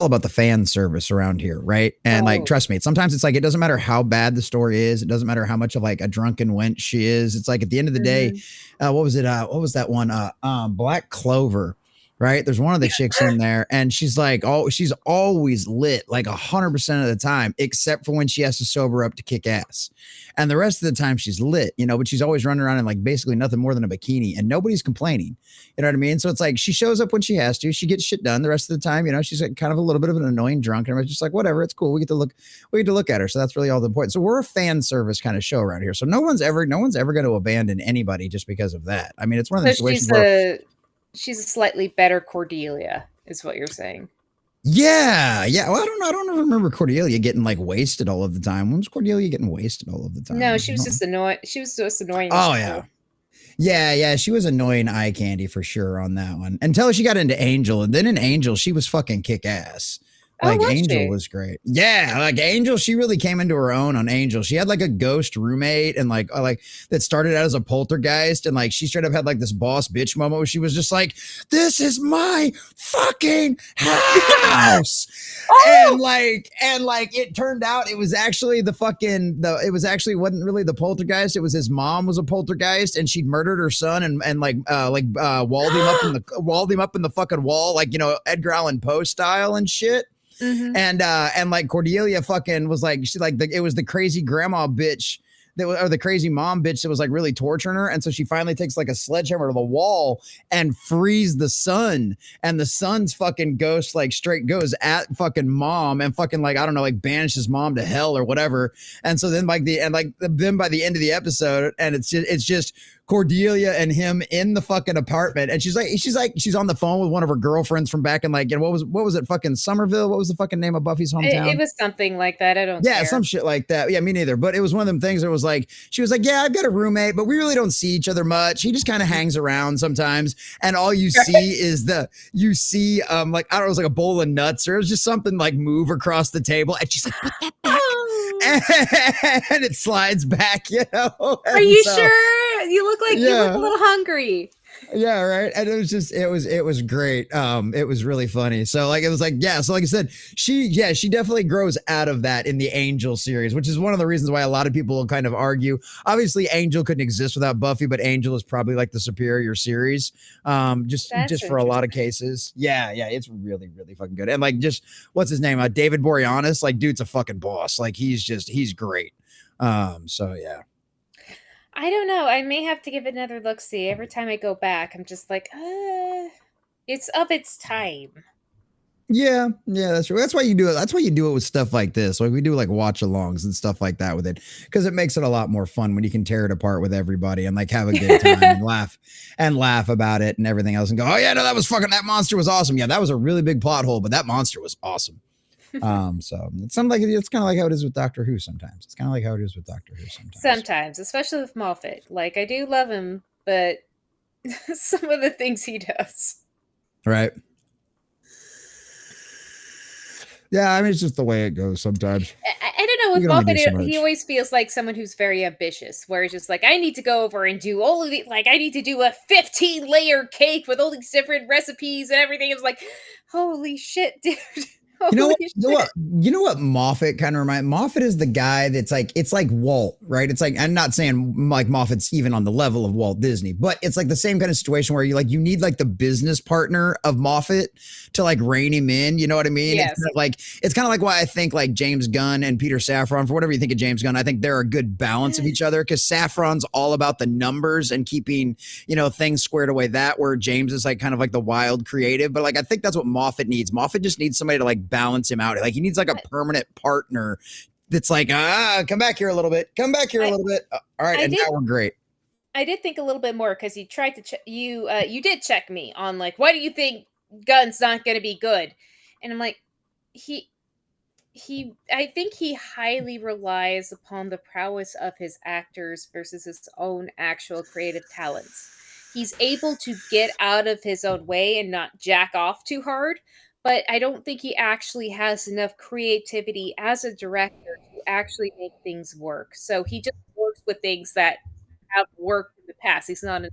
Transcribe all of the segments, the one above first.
all about the fan service around here, right? And like, Oh. trust me, sometimes it's like it doesn't matter how bad the story is, it doesn't matter how much of like a drunken wench she is. It's like at the end of the day, Mhm. what was it? What was that one? Black Clover. Right, there's one of the chicks in there, and she's like, oh, she's always lit, like 100% of the time, except for when she has to sober up to kick ass, and the rest of the time she's lit, you know. But she's always running around in like basically nothing more than a bikini, and nobody's complaining. You know what I mean? So it's like she shows up when she has to. She gets shit done. The rest of the time, you know, she's like kind of a little bit of an annoying drunk, and I'm just like, whatever, it's cool. We get to look at her. So that's really all the point. So we're a fan service kind of show around here. So no one's ever going to abandon anybody just because of that. I mean, it's one of So those situations where, she's a slightly better Cordelia, is what you're saying. yeah, yeah. Well, I don't remember Cordelia getting like wasted all of the time. When was Cordelia getting wasted all of the No, time? she was just annoying. She was just annoying as Oh shit. yeah. Yeah, yeah, she was annoying eye candy for sure on that one. Until she got into Angel, and then in Angel, she was fucking kick ass. Oh, Like was Angel she? was great. Yeah, like Angel, she really came into her own on Angel. She had like a ghost roommate and like that started out as a poltergeist, and like she straight up had like this boss bitch moment where she was just like, "This is my fucking house." Oh! And it turned out it was actually it was actually wasn't really the poltergeist. It was his mom was a poltergeist, and she'd murdered her son and walled him up in the fucking wall, like, you know, Edgar Allan Poe style and shit. Mhm. And like Cordelia fucking was like, she like it was the crazy grandma bitch that was, or the crazy mom bitch that was like really torturing her. And so she finally takes like a sledgehammer to the wall and frees the son. And the son's fucking ghost like straight goes at fucking mom and fucking like, I don't know, like banishes mom to hell or whatever. And so then then by the end of the episode, and it's just Cordelia and him in the fucking apartment, and she's on the phone with one of her girlfriends from back in like, and what was it, fucking Somerville? What was the fucking name of Buffy's It hometown? was something like that. I don't Yeah, care. some shit like that. Yeah, me neither. But it was one of them things that was like, she was like, yeah, I've got a roommate, but we really don't see each other much. He just kind of hangs around sometimes. And all you see is like, I don't know, it was like a bowl of nuts, or it was just something like move across the table. And she's like, put that back. Oh, And it slides back, you know? are And you so, sure? You look a yeah. little hungry. Yeah, right. And it was great. It was really funny. So like it was like, yeah, so like I said, she definitely grows out of that in the Angel series, which is one of the reasons why a lot of people will kind of argue. Obviously, Angel couldn't exist without Buffy, but Angel is probably like the superior series. Just That's for a lot of interesting. cases. Yeah, yeah, it's really, really fucking good. And like just what's his name? David Boreanaz, like dude's a fucking boss. Like he's great. So yeah. I don't know. I may have to give it another look see. Every time I go back, I'm just like, it's of its time. Yeah, yeah, that's true. That's why you do it. That's why you do it with stuff like this. Like we do like watch alongs and stuff like that with it, because it makes it a lot more fun when you can tear it apart with everybody and like have a good time and laugh about it and everything else and go, oh yeah, no, that monster was awesome. Yeah, that was a really big plot hole, but that monster was awesome. So it's kind of like how it is with Doctor Who sometimes. It's kind of like how it is with Doctor Who sometimes. Sometimes, especially with Moffat. Like, I do love him, but some of the things he does. Right. Yeah, I mean it's just the way it goes sometimes. I don't know, You with can only Moffat, do so he much. always feels like someone who's very ambitious, where it's just like, I need to go over and do all of the, like, I need to do a 15-layer cake with all these different recipes and everything. It's like, holy shit, dude. You know Holy what? You know what? shit. You know what? Moffat kind of remind. Moffat is the guy that's like it's like Walt, right? It's like I'm not saying like Moffat's even on the level of Walt Disney, but it's like the same kind of situation where you need like the business partner of Moffat to like rein him in. You know what I mean? Yes. It's kind of like why I think like James Gunn and Peter Safran, for whatever you think of James Gunn, I think they're a good balance of each other because Safran's all about the numbers and keeping things squared away. That where James is like kind of like the wild creative, but like I think that's what Moffat needs. Moffat just needs somebody to like balance him out. Like he needs like a But permanent partner that's like, come back here a little bit, come back here a I, little bit. All right, I and did now we're great. I did think a little bit more because you tried to you did check me on like, why do you think Gun's not going to be good? And I'm like, he I think he highly relies upon the prowess of his actors versus his own actual creative talents. He's able to get out of his own way and not jack off too hard, but I don't think he actually has enough creativity as a director to actually make things work. So he just works with things that have worked in the past. He's not an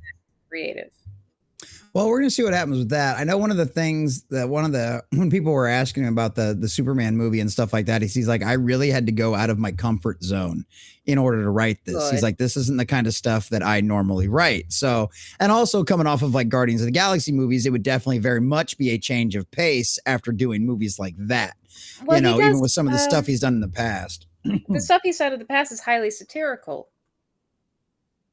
creative. Well, we're gonna see what happens with that. I know one of the things that when people were asking him about the Superman movie and stuff like that, he's like, I really had to go out of my comfort zone in order to write this. He's Good. like, this isn't the kind of stuff that I normally write. So, and also coming off of like Guardians of the Galaxy movies, it would definitely very much be a change of pace after doing movies like that. Well, he Even does. with some of the stuff he's done in the past. The stuff he's done in the past is highly satirical.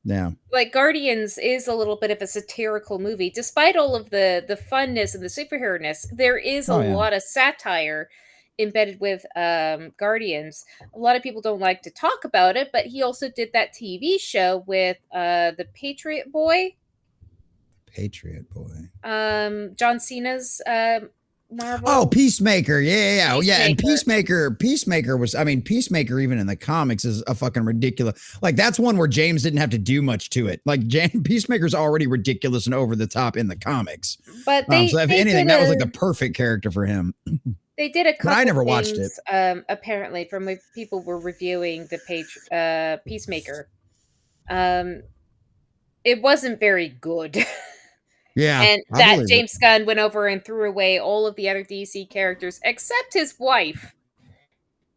Yeah. Like Guardians is a little bit of a satirical movie, despite all of the funness and the superhero-ness. There is a Oh yeah. lot of satire embedded with Guardians. A lot of people don't like to talk about it, but he also did that TV show with the Patriot Boy, Patriot Boy. John Cena's Marvel. Oh, Peacemaker. Yeah. And Peacemaker. Peacemaker was, I mean, Peacemaker, even in the comics, is a fucking ridiculous. Like, that's one where James didn't have to do much to it. Like, Peacemaker's already ridiculous and over the top in the comics. But So, if anything, that was like the perfect character for him. they did a couple But I never things, watched it. Apparently, from when people were reviewing the Peacemaker. It wasn't very good. Yeah. And that James Gunn went over and threw away all of the other DC characters except his wife.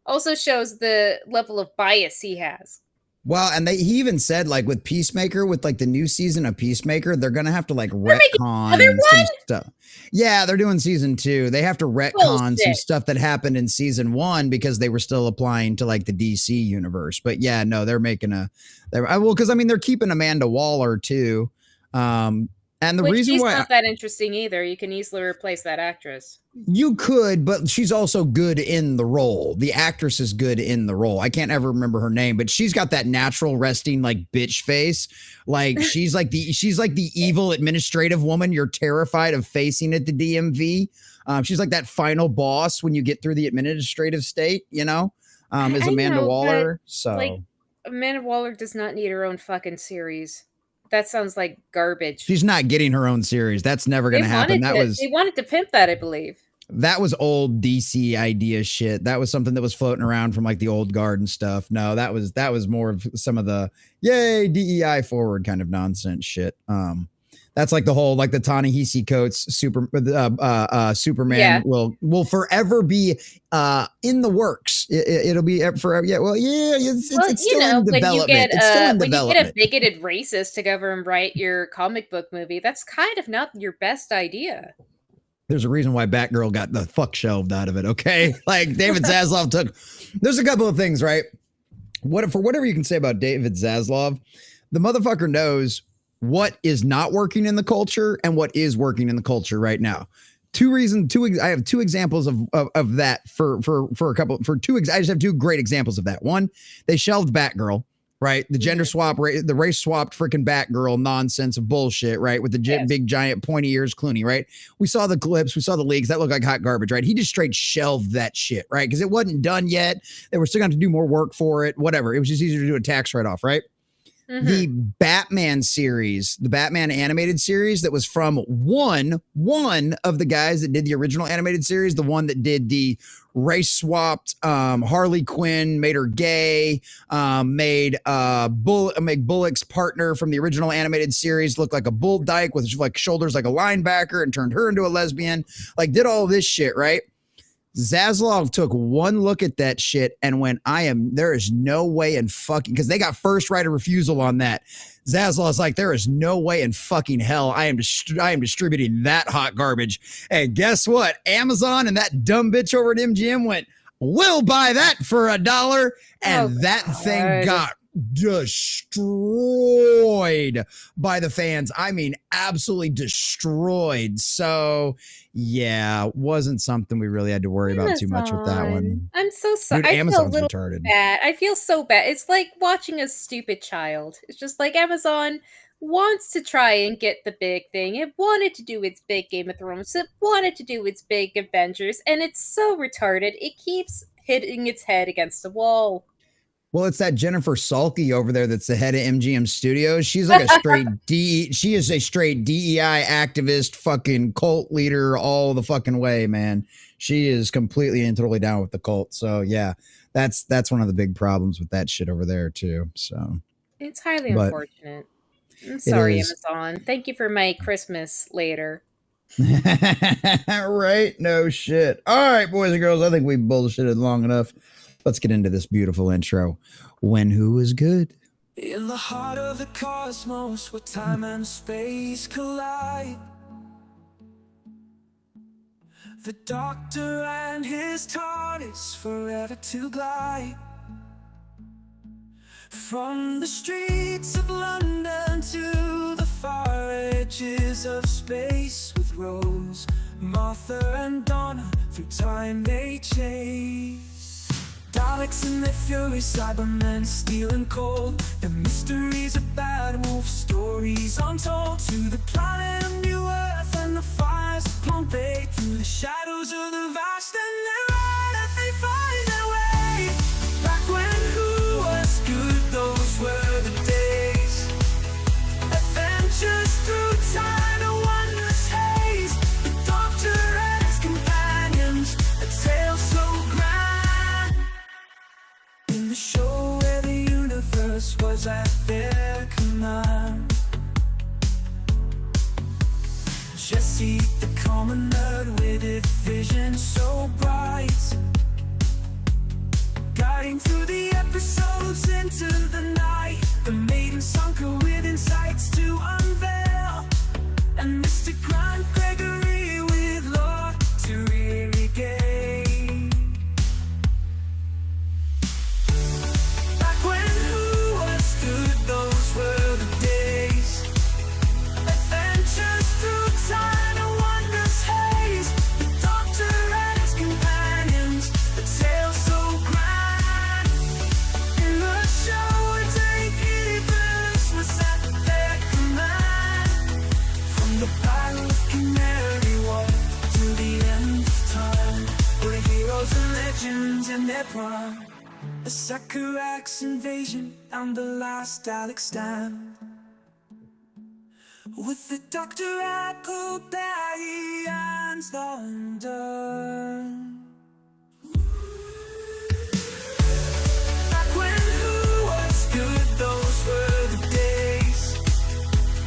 Also shows the level of bias he has. Well, and he even said, like, with Peacemaker, with like the new season of Peacemaker, they're gonna have to like retcon some stuff. Yeah, they're doing season 2. They have to retcon some stuff that happened in season 1 because they were still applying to like the DC universe. But yeah, no, they're making because I mean they're keeping Amanda Waller too. And the reason she's why not that interesting either. You can easily replace that actress. You could, but she's also good in the role. The actress is good in the role. I can't ever remember her name, but she's got that natural resting like bitch face. Like she's like the evil administrative woman you're terrified of facing at the DMV. She's like that final boss when you get through the administrative state, is Amanda Waller. So like Amanda Waller does not need her own fucking series. That sounds like garbage. She's not getting her own series. That's never going to happen. They wanted to pimp that, I believe. That was old DC idea shit. That was something that was floating around from like the old guard and stuff. No, that was more of some of the yay DEI forward kind of nonsense shit. That's like the whole like the Ta-Nehisi Coates Superman will forever be in the works. It'll be forever. Yeah, it's still in development. When you get a bigoted racist to go over and write your comic book movie, that's kind of not your best idea. There's a reason why Batgirl got the fuck shelved out of it. Okay, like David Zaslav took. There's a couple of things, right? For whatever you can say about David Zaslav, the motherfucker knows what is not working in the culture and what is working in the culture right now. I have two examples of that I just have two great examples of that. One, they shelved Batgirl, right? The gender swap, the race swapped freaking Batgirl nonsense of bullshit, right? With the big giant pointy ears Clooney, right? We saw the clips, we saw the leaks, that looked like hot garbage, right? He just straight shelved that shit, right? Because it wasn't done yet. They were still going to do more work for it, whatever. It was just easier to do a tax write-off, right? Mm-hmm. The Batman series, the Batman animated series that was from one of the guys that did the original animated series, the one that did the race swapped Harley Quinn, made her gay, made Bullock's partner from the original animated series look like a bull dyke with like shoulders like a linebacker and turned her into a lesbian, like did all this shit, right? Zaslav took one look at that shit and went, there is no way in fucking, because they got first right of refusal on that. Zaslav's like, there is no way in fucking hell I am distributing that hot garbage. And guess what? Amazon and that dumb bitch over at MGM went, we'll buy that for $1. And that thing got destroyed by the fans. I mean, absolutely destroyed. So yeah, wasn't something we really had to worry about too much with that one. I'm so sorry. Dude, Amazon's retarded. Bad. I feel so bad. It's like watching a stupid child. It's just like Amazon wants to try and get the big thing. It wanted to do its big Game of Thrones. It wanted to do its big Avengers, and it's so retarded. It keeps hitting its head against the wall. Well, it's that Jennifer Salke over there that's the head of MGM Studios. She's like a straight she is a straight DEI activist, fucking cult leader all the fucking way, man. She is completely and totally down with the cult. So yeah, that's one of the big problems with that shit over there too. So it's highly unfortunate. I'm It sorry, is. Amazon. Thank you for my Christmas later. Right? No shit. All right, boys and girls, I think we bullshitted long enough. Let's get into this beautiful intro. When Who is Good? In the heart of the cosmos, where time and space collide, the Doctor and his TARDIS forever to glide. From the streets of London to the far edges of space, with Rose, Martha and Donna, through time they chase. Daleks and their fury, Cybermen steel and cold, the mysteries of Bad Wolf, stories untold. To the planet of New Earth and the fires of Pompeii, through the shadows of the vast and the right, they find their way. Back when who was good, those were the days. Adventures through time, a wondrous haze. The Doctor and his companions, a tale so grand. In the show where the universe was at their command, Jesse, the common nerd with a vision so bright, guiding through the episodes into the night. The maiden Sunker with insights to unveil, and Mr. Grant Gregory with lore to regain. Back when who was good, those were the days. Adventures through time, a wondrous haze. The Doctor and his companions, a tale so grand. In the show, a day universe was at their command. From the Battle of Canary Wharf to the end of time, were heroes and legends in their prime. The Sakurax invasion and the last Dalek stand, with the Doctor at Clodagh and London. Back when who was good, those were the days.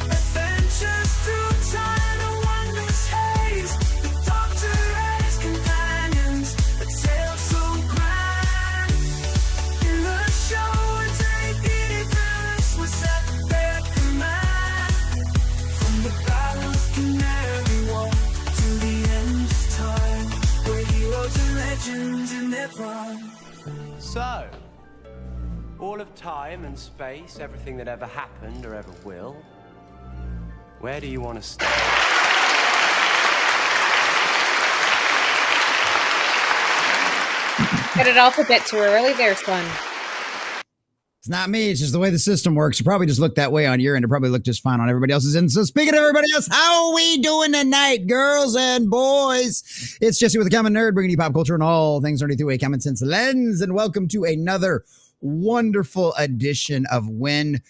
Adventures through time, a wondrous haze. The Doctor and his companions, a tale so grand. In the show, a day universe was at their command. From the Battle of Canary Wharf to the end of time, were heroes and legends in their prime. So, all of time and space, everything that ever happened or ever will, where do you want to start? Cut it off a bit too early there, son. It's not me. It's just the way the system works. It probably just looked that way on your end. It probably looked just fine on everybody else's end. So speaking of everybody else, how are we doing tonight, girls and boys? It's Jesse with the Common Nerd, bringing you pop culture and all things nerdy through a common sense lens. And welcome to another wonderful edition of When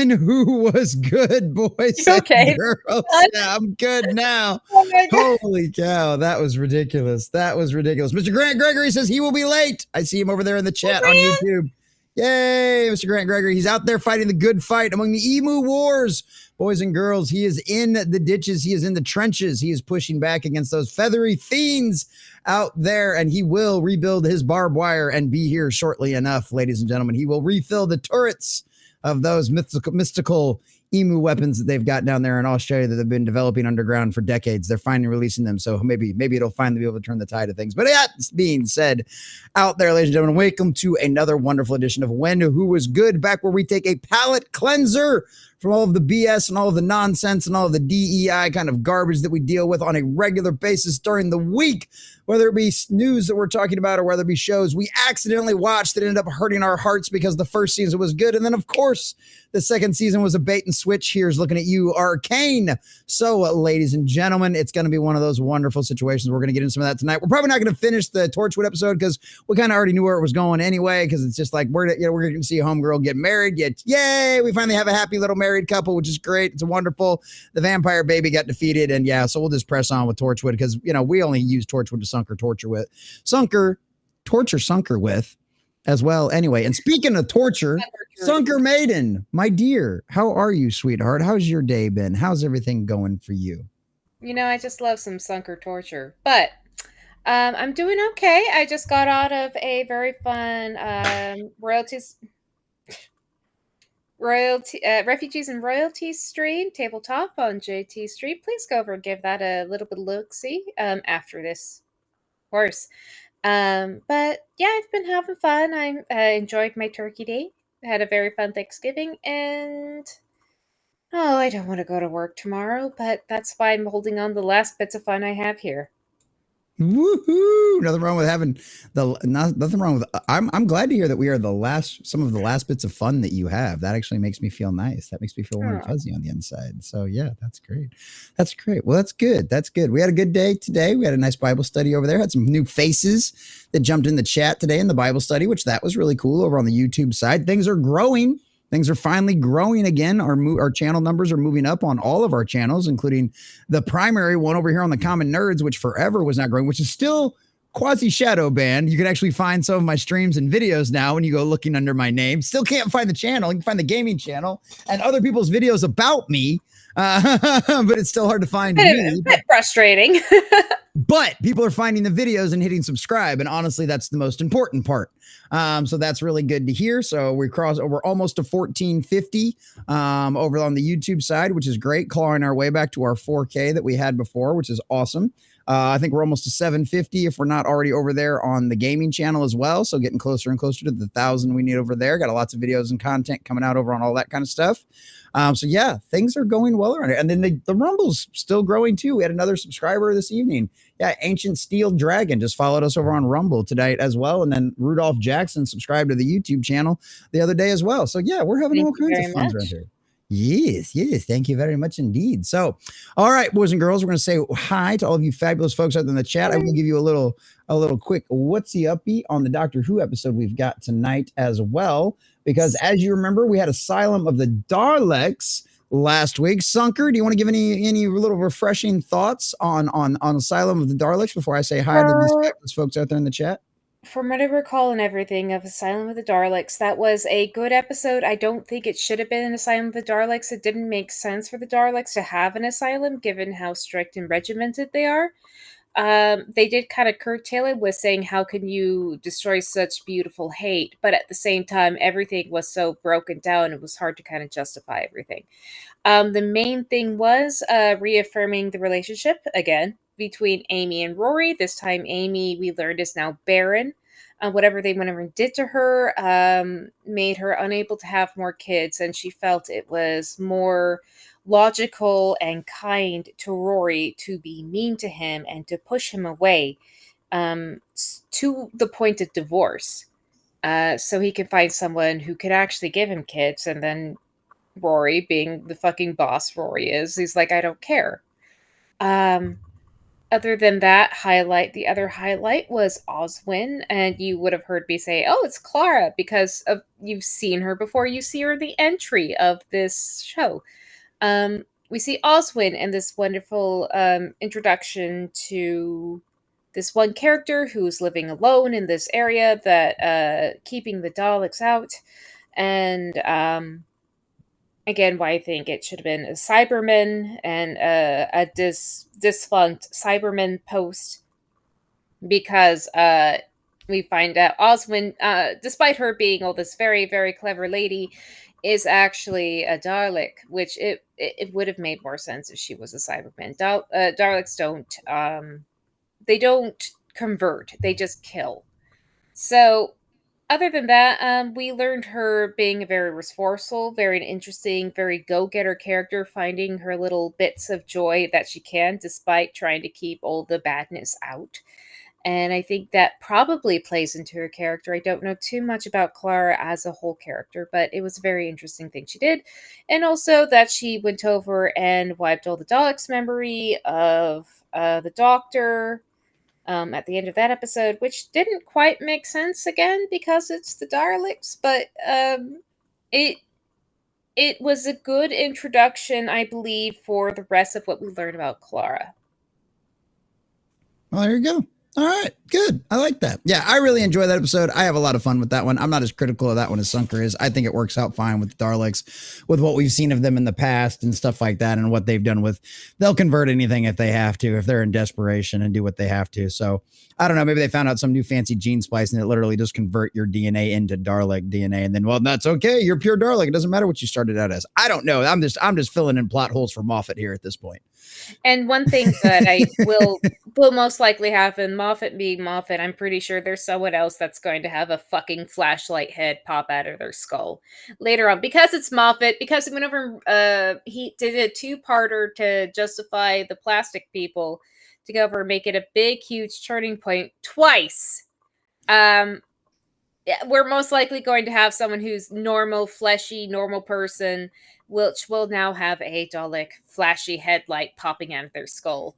Who Was Good, boys You okay? and girls. Yeah, I'm good now. Oh my God. Holy cow, that was ridiculous. That was ridiculous. Mr. Grant Gregory says he will be late. I see him over there in the chat on YouTube. Yay, Mr. Grant Gregory. He's out there fighting the good fight among the emu wars. Boys and girls, he is in the ditches. He is in the trenches. He is pushing back against those feathery fiends out there, and he will rebuild his barbed wire and be here shortly enough, ladies and gentlemen. He will refill the turrets of those mystical emu weapons that they've got down there in Australia that they've been developing underground for decades. They're finally releasing them, so maybe it'll finally be able to turn the tide of things. But that being said, out there, ladies and gentlemen, welcome to another wonderful edition of When Who Was Good, back where we take a palate cleanser from all of the BS and all of the nonsense and all of the DEI kind of garbage that we deal with on a regular basis during the week, whether it be news that we're talking about or whether it be shows we accidentally watched that ended up hurting our hearts because the first season was good. And then, of course, the second season was a bait and switch. Here's looking at you, Arcane. So, ladies and gentlemen, it's going to be one of those wonderful situations. We're going to get into some of that tonight. We're probably not going to finish the Torchwood episode because we kind of already knew where it was going anyway, because it's just like we're going to see a homegirl get married. Yet, yay, we finally have a happy little married couple, which is great. It's wonderful. The vampire baby got defeated, and yeah, so we'll just press on with Torchwood because, you know, we only use Torchwood to torture Sunker with as well. Anyway, and speaking of torture, Sunker Maiden, my dear, how are you, sweetheart? How's your day been? How's everything going for you? You know, I just love some Sunker torture. But I'm doing okay. I just got out of a very fun refugees and royalties stream tabletop on JT Street. Please go over and give that a little bit of look see after this, of course. But yeah, I've been having fun. I enjoyed my turkey day. Had a very fun Thanksgiving, and oh, I don't want to go to work tomorrow, but that's why I'm holding on the last bits of fun I have here. Woohoo! Nothing wrong with having nothing wrong with. I'm glad to hear that we are some of the last bits of fun that you have. That actually makes me feel nice. That makes me feel warm and fuzzy on the inside. So yeah, that's great. That's great. Well, that's good. That's good. We had a good day today. We had a nice Bible study over there. Had some new faces that jumped in the chat today in the Bible study, which that was really cool over on the YouTube side. Things are growing. Things are finally growing again. Our channel numbers are moving up on all of our channels, including the primary one over here on the Common Nerds, which forever was not growing, which is still quasi shadow banned. You can actually find some of my streams and videos now when you go looking under my name. Still can't find the channel. You can find the gaming channel and other people's videos about me, but it's still hard to find me. Bit frustrating. But people are finding the videos and hitting subscribe. And honestly, that's the most important part. So that's really good to hear. So we're almost to 1450 over on the YouTube side, which is great. Clawing our way back to our 4K that we had before, which is awesome. I think we're almost to 750 if we're not already over there on the gaming channel as well. So getting closer and closer to the 1,000 we need over there. Got lots of videos and content coming out over on all that kind of stuff. So yeah, things are going well around it. And then the Rumble's still growing too. We had another subscriber this evening. Yeah, Ancient Steel Dragon just followed us over on Rumble today as well. And then Rudolph Jackson subscribed to the YouTube channel the other day as well. So yeah, we're having all kinds of fun around here. Yes. Thank you very much indeed. So, all right, boys and girls, we're going to say hi to all of you fabulous folks out there in the chat. I will give you a little quick what's-y upbeat on the Doctor Who episode we've got tonight as well. Because as you remember, we had Asylum of the Daleks last week. Sunker, do you want to give any little refreshing thoughts on Asylum of the Daleks before I say hi to these fabulous folks out there in the chat? From what I recall and everything of Asylum of the Daleks, that was a good episode. I don't think it should have been an Asylum of the Daleks. It didn't make sense for the Daleks to have an asylum, given how strict and regimented they are. They did kind of curtail it with saying, how can you destroy such beautiful hate? But at the same time, everything was so broken down, it was hard to kind of justify everything. The main thing was reaffirming the relationship again between Amy and Rory. This time, Amy, we learned, is now barren. Whatever they went over and did to her made her unable to have more kids, and she felt it was more logical and kind to Rory to be mean to him and to push him away to the point of divorce, so he could find someone who could actually give him kids. And then Rory, being the fucking boss Rory is, he's like, I don't care. Other than that the other highlight was Oswin, and you would have heard me say, oh, it's Clara, because you've seen her before. You see her in the entry of this show. We see Oswin in this wonderful introduction to this one character who's living alone in this area, that keeping the Daleks out. And again, why I think it should have been a Cyberman and a defunct Cyberman post, because we find out Oswin, despite her being this very, very clever lady, is actually a Dalek, which it would have made more sense if she was a Cyberman. Daleks don't convert; they just kill. So, other than that, we learned her being a very resourceful, very interesting, very go-getter character, finding her little bits of joy that she can, despite trying to keep all the badness out. And I think that probably plays into her character. I don't know too much about Clara as a whole character, but it was a very interesting thing she did. And also that she went over and wiped all the Daleks' memory of the Doctor at the end of that episode, which didn't quite make sense again because it's the Daleks, but it was a good introduction, I believe, for the rest of what we learned about Clara. Well, there you go. All right, good. I like that. Yeah, I really enjoy that episode. I have a lot of fun with that one. I'm not as critical of that one as Sunker is. I think it works out fine with the Daleks, with what we've seen of them in the past and stuff like that, and what they've done with. They'll convert anything if they have to, if they're in desperation, and do what they have to. So I don't know. Maybe they found out some new fancy gene splice and it literally just convert your DNA into Dalek DNA, and then well, that's okay. You're pure Dalek. It doesn't matter what you started out as. I don't know. I'm just filling in plot holes for Moffat here at this point. And one thing that I will most likely happen, Moffat being Moffat, I'm pretty sure there's someone else that's going to have a fucking flashlight head pop out of their skull later on. Because it's Moffat, because whenever he did a two-parter to justify the plastic people to go over and make it a big, huge turning point twice, we're most likely going to have someone who's normal, fleshy, normal person, which will now have a Dalek flashy headlight popping out of their skull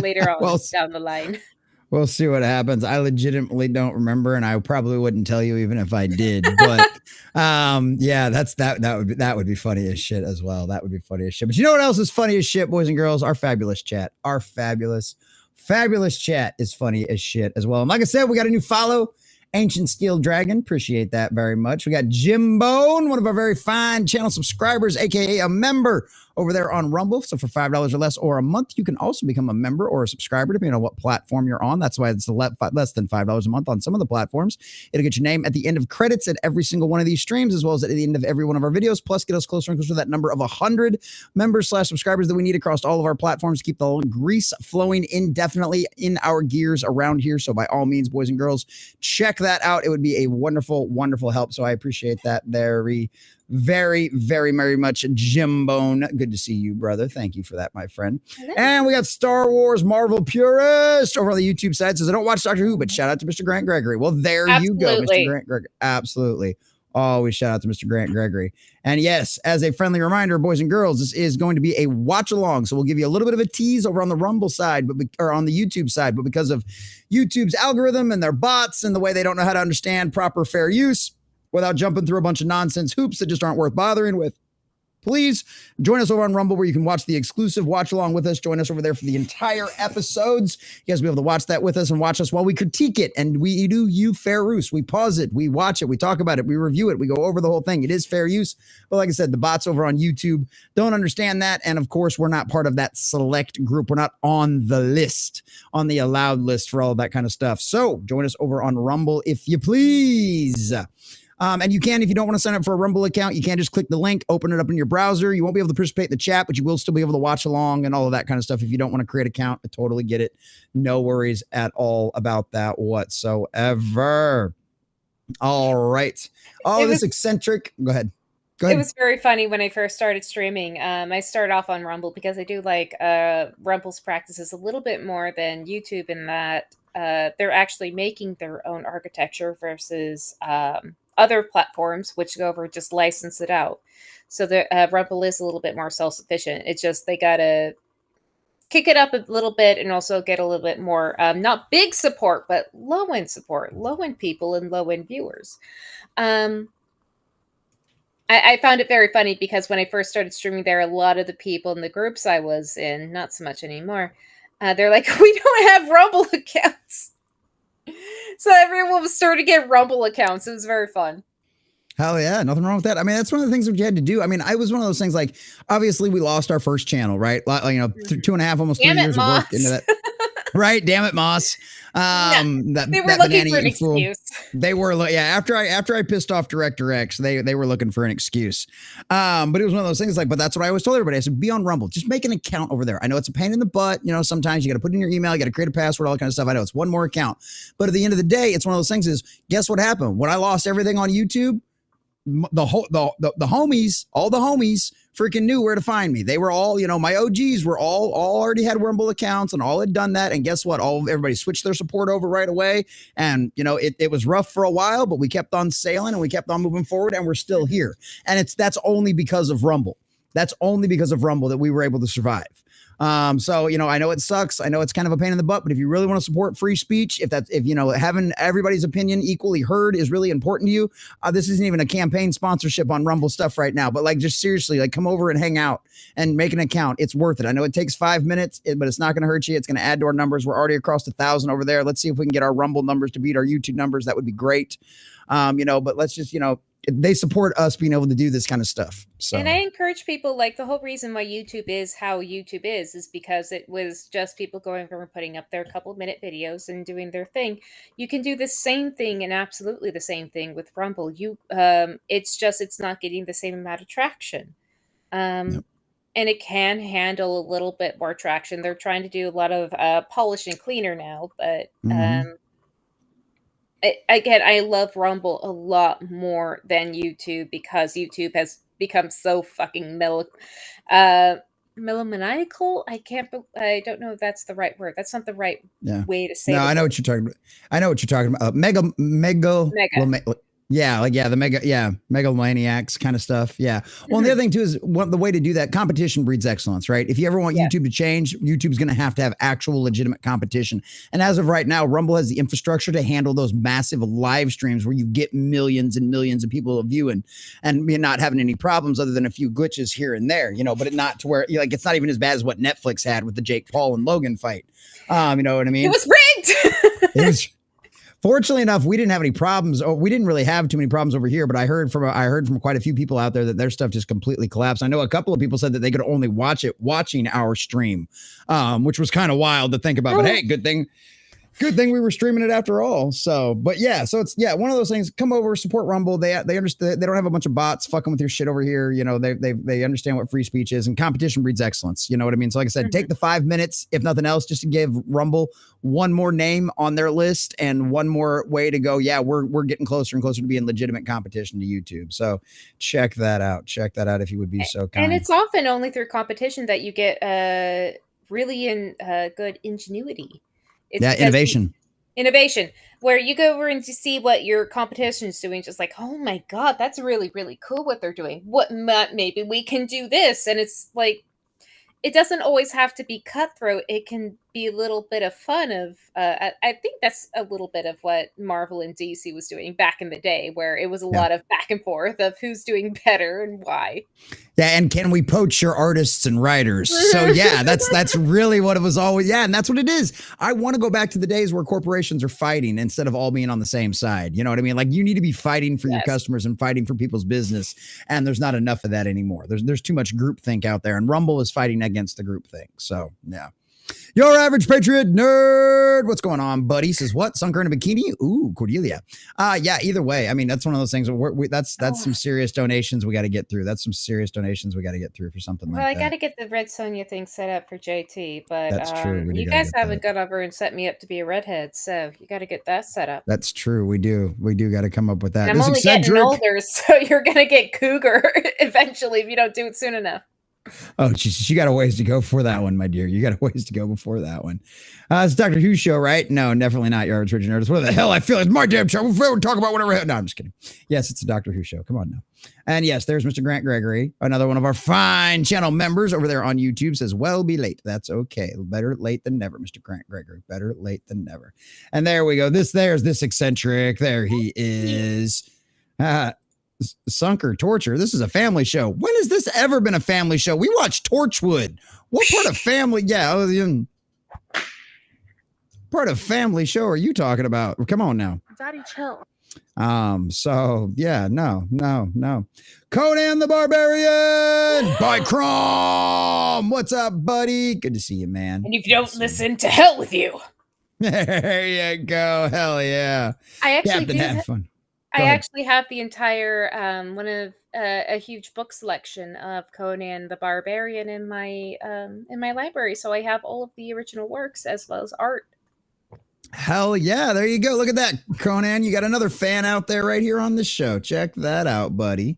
later on Well, down the line. We'll see what happens. I legitimately don't remember, and I probably wouldn't tell you even if I did. But yeah, that would be funny as shit as well. That would be funny as shit. But you know what else is funny as shit, boys and girls? Our fabulous chat. Our fabulous chat is funny as shit as well. And like I said, we got a new follow. Ancient Steel Dragon, appreciate that very much. We got Jim Bone, one of our very fine channel subscribers, aka a member over there on Rumble. So for $5 or less or a month, you can also become a member or a subscriber, depending on what platform you're on. That's why it's less than $5 a month on some of the platforms. It'll get your name at the end of credits at every single one of these streams, as well as at the end of every one of our videos, plus get us closer and closer to that number of 100 members/subscribers that we need across all of our platforms to keep the grease flowing indefinitely in our gears around here. So by all means, boys and girls, check that out. It would be a wonderful, wonderful help. So I appreciate that very, very, very, very much. Jim Bone, good to see you, brother. Thank you for that, my friend. Hello. And we got Star Wars Marvel Purist over on the YouTube side. Says, I don't watch Doctor Who, but shout out to Mr. Grant Gregory. Well, there you go, Mr. Grant Gregory. Absolutely. Always shout out to Mr. Grant Gregory. And yes, as a friendly reminder, boys and girls, this is going to be a watch along. So we'll give you a little bit of a tease over on the Rumble side, or on the YouTube side. But because of YouTube's algorithm and their bots and the way they don't know how to understand proper fair use without jumping through a bunch of nonsense hoops that just aren't worth bothering with, please join us over on Rumble, where you can watch the exclusive watch along with us. Join us over there for the entire episodes. You guys will be able to watch that with us and watch us while we critique it. And we do you fair use. We pause it, we watch it, we talk about it, we review it, we go over the whole thing. It is fair use. But like I said, the bots over on YouTube don't understand that. And of course, we're not part of that select group. We're not on the list, on the allowed list for all of that kind of stuff. So join us over on Rumble if you please. And you can, if you don't want to sign up for a Rumble account, you can just click the link, open it up in your browser. You won't be able to participate in the chat, but you will still be able to watch along and all of that kind of stuff. If you don't want to create an account, I totally get it. No worries at all about that whatsoever. All right. Oh, this eccentric. Go ahead. It was very funny when I first started streaming. I started off on Rumble because I do like Rumble's practices a little bit more than YouTube, in that they're actually making their own architecture versus other platforms, which go over and just license it out. So the Rumble is a little bit more self-sufficient. It's just they gotta kick it up a little bit and also get a little bit more, not big support, but low-end support, low-end people and low-end viewers. I found it very funny because when I first started streaming there, a lot of the people in the groups I was in, not so much anymore, they're like, we don't have Rumble accounts. So everyone was starting to get Rumble accounts. It was very fun. Hell yeah, nothing wrong with that. I mean, that's one of the things that you had to do. I mean, I was one of those things, like, obviously we lost our first channel, right? Like, 2.5, almost 3 years of work into that. Right, damn it, Moss. They were looking for an excuse. They were, after I pissed off Director X, they were looking for an excuse. But it was one of those things, like, but that's what I always told everybody. I said, be on Rumble. Just make an account over there. I know it's a pain in the butt. You know, sometimes you got to put in your email, you got to create a password, all that kind of stuff. I know it's one more account. But at the end of the day, it's one of those things is, guess what happened? When I lost everything on YouTube, the homies, all the homies freaking knew where to find me. They were all, you know, my OGs were all already had Rumble accounts and all had done that. And guess what? Everybody switched their support over right away. And, you know, it was rough for a while, but we kept on sailing and we kept on moving forward, and we're still here. And that's only because of Rumble. That's only because of Rumble that we were able to survive. So, you know, I know it sucks. I know it's kind of a pain in the butt, but if you really want to support free speech, if you know, having everybody's opinion equally heard is really important to you, this isn't even a campaign sponsorship on Rumble stuff right now, but like, just seriously, like, come over and hang out and make an account. It's worth it. I know it takes 5 minutes, but it's not going to hurt you. It's going to add to our numbers. We're already across 1,000 over there. Let's see if we can get our Rumble numbers to beat our YouTube numbers. That would be great. You know, but let's just, you know, they support us being able to do this kind of stuff. So, And I encourage people, like, the whole reason why YouTube is how YouTube is because it was just people going from putting up their couple-minute videos and doing their thing. You can do the same thing and absolutely the same thing with Rumble. It's just it's not getting the same amount of traction. Yep. And it can handle a little bit more traction. They're trying to do a lot of polish and cleaner now, but again, I love Rumble a lot more than YouTube because YouTube has become so fucking melomaniacal. I don't know if that's the right word. That's not the right way to say it. No, I know what you're talking about. I know what you're talking about. Megalomaniacs kind of stuff. Yeah. Well, and the other thing too is the way to do that, competition breeds excellence, right? If you ever want YouTube to change, YouTube's going to have actual legitimate competition. And as of right now, Rumble has the infrastructure to handle those massive live streams where you get millions and millions of people viewing and you're not having any problems other than a few glitches here and there, you know, but not to where like, it's not even as bad as what Netflix had with the Jake Paul and Logan fight. You know what I mean? It was rigged. It was. Fortunately enough, we didn't have any problems. We didn't really have too many problems over here, but I heard from quite a few people out there that their stuff just completely collapsed. I know a couple of people said that they could only watch it watching our stream, which was kind of wild to think about. But hey, good thing we were streaming it after all. So, but yeah, so it's one of those things. Come over, support Rumble. They understand. They don't have a bunch of bots fucking with your shit over here. You know, they understand what free speech is, and competition breeds excellence. You know what I mean? So, like I said, take the 5 minutes, if nothing else, just to give Rumble one more name on their list and one more way to go. Yeah, we're getting closer and closer to being legitimate competition to YouTube. So, check that out. Check that out if you would be so kind. And it's often only through competition that you get really good ingenuity. It's innovation, where you go over and you see what your competition is doing, just like, oh my god, that's really, really cool what they're doing. Maybe we can do this. And it's like, it doesn't always have to be cutthroat. It can be a little bit of fun of, I think that's a little bit of what Marvel and DC was doing back in the day, where it was a lot of back and forth of who's doing better and why. Yeah, and can we poach your artists and writers? So yeah, that's really what it was always. Yeah, and that's what it is. I want to go back to the days where corporations are fighting instead of all being on the same side. You know what I mean? Like, you need to be fighting for your customers and fighting for people's business, and there's not enough of that anymore. There's too much groupthink out there, and Rumble is fighting against the groupthink. So yeah. Your average patriot nerd. What's going on, buddy? Says what? Sunker in a bikini? Ooh, Cordelia. Yeah, either way. I mean, that's one of those things where that's some serious donations we got to get through. That's some serious donations we got to get through for something like that. Well, I got to get the Red Sonja thing set up for JT, but that's true. You guys haven't gone over and set me up to be a redhead, so you got to get that set up. That's true. We do got to come up with that. And I'm only getting older, so you're going to get cougar eventually if you don't do it soon enough. Oh, you got a ways to go for that one, my dear. You got a ways to go before that one. It's Dr. Who show, right? No, definitely not your average Richard Nerd. What the hell? I feel it's my damn show. We'll talk about whatever. No, I'm just kidding. Yes, it's a Dr. Who show. Come on now. And yes, there's Mr. Grant Gregory, another one of our fine channel members over there on YouTube, says, well, be late. That's okay. Better late than never, Mr. Grant Gregory. Better late than never. And there we go. There's this eccentric. There he is. Sunker Torture. This is a family show. When has this ever been a family show? We watch Torchwood. What part of family? Yeah. Part of family show are you talking about? Come on now. Daddy, chill. So yeah, no. Conan the Barbarian by Crom. What's up, buddy? Good to see you, man. And if you don't listen, to hell with you. There you go. Hell yeah. I actually have fun. I actually have the entire a huge book selection of Conan the Barbarian in my library. So I have all of the original works as well as art. Hell yeah. There you go. Look at that, Conan. You got another fan out there right here on the show. Check that out, buddy.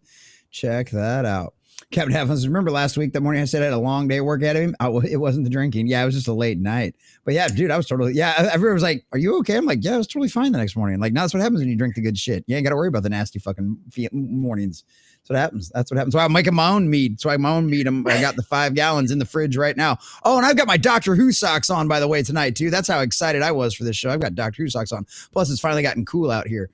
Check that out. Captain Halfons, remember last week, that morning I said I had a long day of work ahead of him? It wasn't the drinking. Yeah, it was just a late night. But yeah, dude, I was totally, everyone was like, are you okay? I'm like, yeah, I was totally fine the next morning. Like, now that's what happens when you drink the good shit. You ain't got to worry about the nasty fucking mornings. That's what happens. That's what happens. So I'm making my own mead. I got the 5 gallons in the fridge right now. Oh, and I've got my Doctor Who socks on, by the way, tonight too. That's how excited I was for this show. I've got Doctor Who socks on. Plus, it's finally gotten cool out here.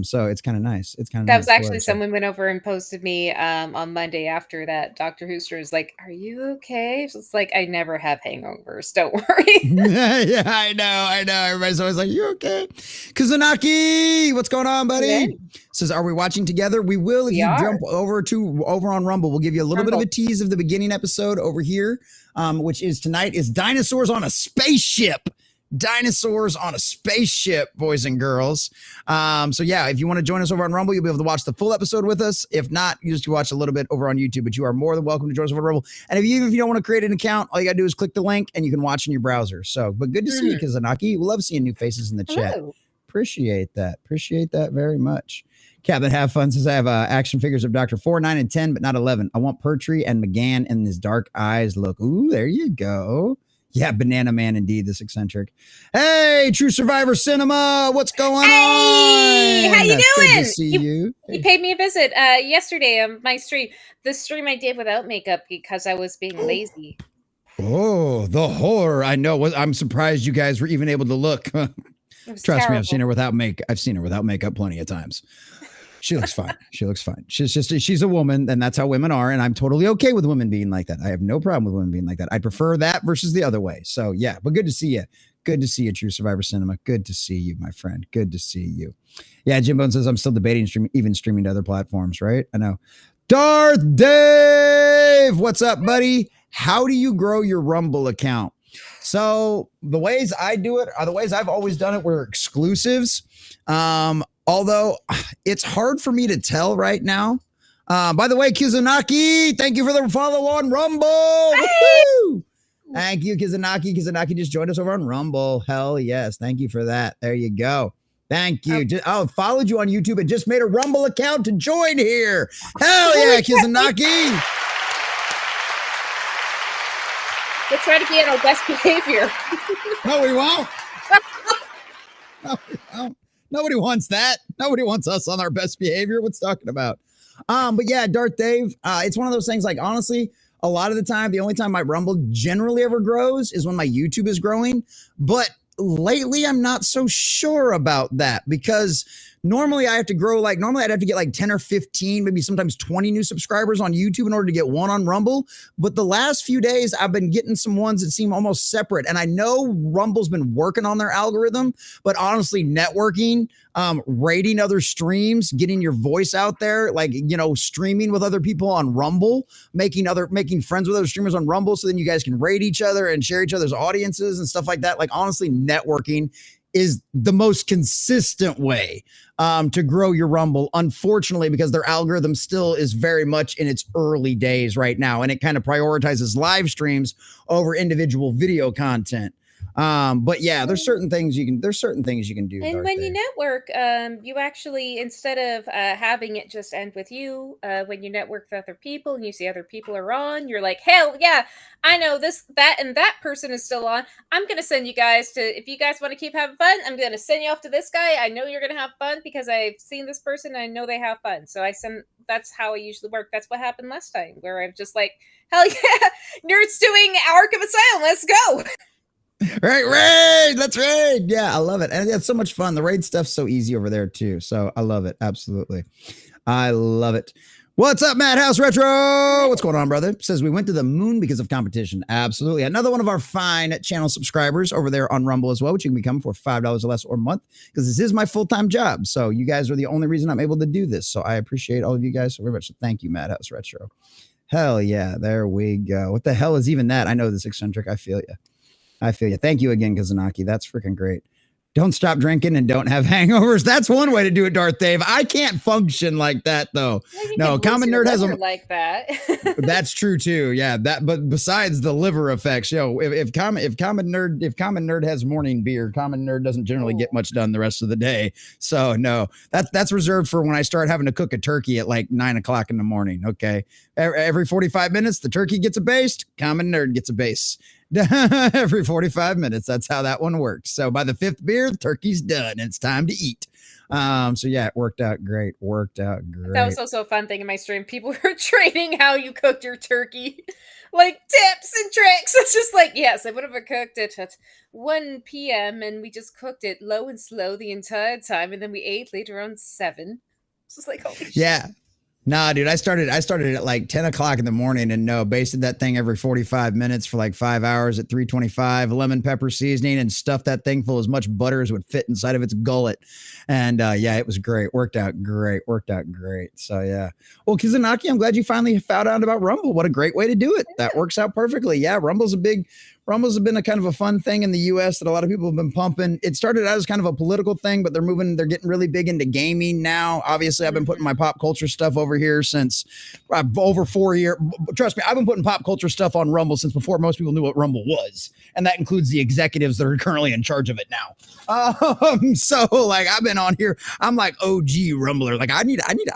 So it's kind of nice. It's kind of That nice. was actually someone went over and posted me on Monday after that. Dr. Hooster was like, "Are you okay?" So it's like, I never have hangovers. Don't worry. Yeah, I know. Everybody's always like, "You okay?" Kazanaki, what's going on, buddy? Yeah. Says, "Are we watching together?" We will if you jump over on Rumble. We'll give you a little bit of a tease of the beginning episode over here, which is tonight is dinosaurs on a spaceship. Dinosaurs on a spaceship, boys and girls. So yeah, if you want to join us over on Rumble, you'll be able to watch the full episode with us. If not, you just watch a little bit over on YouTube, but you are more than welcome to join us over on Rumble. And if you don't want to create an account, all you gotta do is click the link and you can watch in your browser. So, but good to see you, Kazanaki. We love seeing new faces in the chat. Hello. Appreciate that very much. Captain Have Fun says, I have action figures of Dr. 4, 9, and 10, but not 11. I want Pertwee and McGann in his dark eyes look. Ooh, there you go. Yeah, Banana Man, indeed, this eccentric. Hey, True Survivor Cinema, what's going on? How you doing? Good to see you. You paid me a visit yesterday on my stream. The stream I did without makeup because I was being lazy. Oh, the horror! I know. I'm surprised you guys were even able to look. Trust me, I've seen her without makeup. I've seen her without makeup plenty of times. She looks fine. She's a woman, and that's how women are. And I'm totally okay with women being like that. I have no problem with women being like that. I prefer that versus the other way. So yeah, but good to see you. Good to see you, True Survivor Cinema. Good to see you, my friend. Good to see you. Yeah, Jim Bone says I'm still debating streaming to other platforms, right? I know. Darth Dave, what's up, buddy? How do you grow your Rumble account? So the ways I do it are the ways I've always done it were exclusives. Although it's hard for me to tell right now. By the way, Kizunaki, thank you for the follow on Rumble. Woo-hoo! Thank you, Kizunaki. Kizunaki just joined us over on Rumble. Hell yes. Thank you for that. There you go. Thank you. Followed you on YouTube and just made a Rumble account to join here. Hell yeah, Kizunaki. We'll try to be at our best behavior. No, we won't. No, we won't. Nobody wants that. Nobody wants us on our best behavior. What's talking about? But yeah, Darth Dave, it's one of those things, like, honestly, a lot of the time, the only time my Rumble generally ever grows is when my YouTube is growing. But lately, I'm not so sure about that because normally I have to grow, normally I'd have to get like 10 or 15, maybe sometimes 20 new subscribers on YouTube in order to get one on Rumble. But the last few days, I've been getting some ones that seem almost separate. And I know Rumble's been working on their algorithm, but honestly, networking, rating other streams, getting your voice out there, streaming with other people on Rumble, making friends with other streamers on Rumble. So then you guys can rate each other and share each other's audiences and stuff like that. Like, honestly, networking is the most consistent way to grow your Rumble, unfortunately, because their algorithm still is very much in its early days right now. And it kind of prioritizes live streams over individual video content. But yeah, there's certain things you can do. And when you network, you actually, instead of having it just end with you, when you network with other people and you see other people are on, you're like, hell yeah, I know this, that, and that person is still on. I'm going to send you guys to, if you guys want to keep having fun, I'm going to send you off to this guy. I know you're going to have fun because I've seen this person and I know they have fun. So that's how I usually work. That's what happened last time, where I'm just like, hell yeah, Nerds doing Arkham Asylum, let's go. Right, raid. Let's raid. Yeah, I love it. And it's so much fun. The raid stuff's so easy over there too. So I love it. Absolutely. I love it. What's up, Madhouse Retro? What's going on, brother? Says we went to the moon because of competition. Absolutely. Another one of our fine channel subscribers over there on Rumble as well, which you can become for $5 or less or a month, because this is my full-time job. So you guys are the only reason I'm able to do this. So I appreciate all of you guys so very much. So thank you, Madhouse Retro. Hell yeah. There we go. What the hell is even that? I know this eccentric. I feel you. Thank you again, Kazanaki. That's freaking great. Don't stop drinking and don't have hangovers. That's one way to do it, Darth Dave. I can't function like that though. Well, you No, could lose Common your Nerd has a liver like that. that's true too. Yeah, that. But besides the liver effects, if Common Nerd has morning beer, Common Nerd doesn't generally get much done the rest of the day. So no, that's reserved for when I start having to cook a turkey at like 9 o'clock in the morning. Okay, every 45 minutes, the turkey gets a baste. Common Nerd gets a base. Every 45 minutes. That's how that one works. So by the fifth beer, the turkey's done. It's time to eat. So yeah, it worked out great. That was also a fun thing in my stream. People were trading how you cooked your turkey, like tips and tricks. It's just like, yes, I would have cooked it at 1 p.m. and we just cooked it low and slow the entire time, and then we ate later on 7. It's just like, holy yeah. Nah, dude, I started at like 10 o'clock in the morning and basted that thing every 45 minutes for like 5 hours at 325, lemon pepper seasoning, and stuffed that thing full as much butter as would fit inside of its gullet. And yeah, it was great. Worked out great. So yeah. Well, Kizunaki, I'm glad you finally found out about Rumble. What a great way to do it. That works out perfectly. Yeah, Rumble's been a kind of a fun thing in the US that a lot of people have been pumping. It started out as kind of a political thing, but they're getting really big into gaming now. Obviously, I've been putting my pop culture stuff over here since over 4 years. Trust me, I've been putting pop culture stuff on Rumble since before most people knew what Rumble was. And that includes the executives that are currently in charge of it now. So like I've been on here. I'm like OG Rumbler. Like I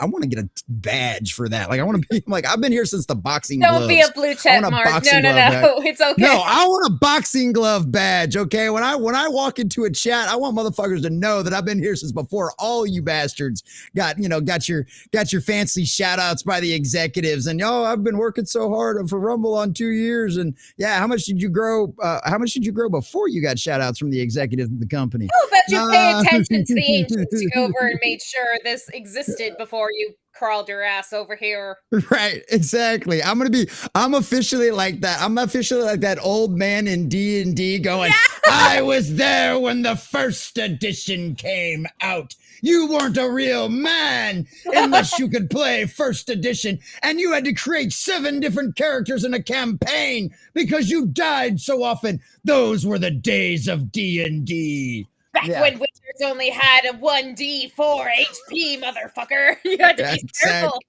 want to get a badge for that. Like I want to be like, I've been here since the boxing gloves. Don't be a blue check mark. No. It's okay. No, I want a boxing glove badge. Okay. When I walk into a chat, I want motherfuckers to know that I've been here since before all you bastards got your fancy shout outs by the executives. And I've been working so hard for Rumble on 2 years. And yeah, how much did you grow? How much did you grow before you got shout outs from the executives of the company? Oh, but you pay attention to the ancients to go over and made sure this existed before you crawled your ass over here. Right, exactly. I'm officially like that. I'm officially like that old man in D&D going, I was there when the first edition came out. You weren't a real man unless you could play first edition, and you had to create 7 different characters in a campaign because you died so often. Those were the days of D&D. Back when wizards only had a 1d4 HP, motherfucker. You had to be careful.